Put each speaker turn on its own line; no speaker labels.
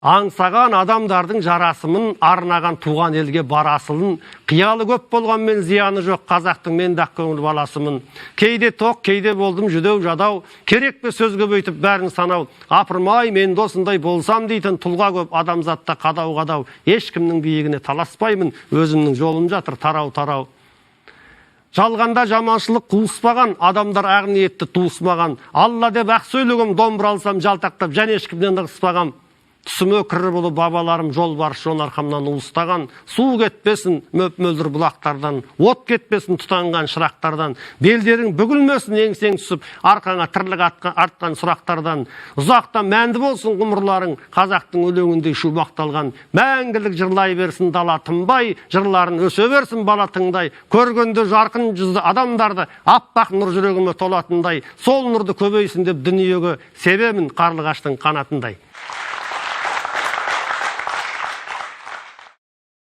Аңсаған адамдардың жарасымын, арнаған туған елге барасылын, қиялы көп болған мен зияны жоқ, қазақтың мен дақ көңіл баласымын. Кейде тоқ, кейде болдым жүдеу жадау, керек пе сөзге бөйтіп бәрін санау. Апырмай, мен досындай болсам дейтін тұлға көп, адамзатта қадау-қадау. Ешкімнің биігіне таласпаймын, өзімнің жолым жатыр тарау-тарау. Жалғанда жаманшылық қуыспаған, адамдар ақ ниетті туыспаған. Алла деп ақ сөйлегем, домбыра алсам жалтақтап, және ешкімнен ығыспаған. Түсіме кірі болып бабаларым жол барыс жон арқамнан уыстаған, су кетпесін мөп-мөлдір бұлақтардан, от кетпесін тұтанған шырақтардан, белдерің бүгілмесін еңсең түсіп, арқаңа тірлік артқан сұрақтардан, ұзақта мәнді болсын ғұмырларың, қазақтың өлеңіндей шумақталған, мәңгілік жырлай берсін дала тынбай, жырларын өсе берсін бала тыңдай, көргенде жарқын жүзді адамдарды, аппақ нұр жүрегіме толатындай, сол нұрды көбейсін деп дүниеге себемін қарлығаштың қанатындай.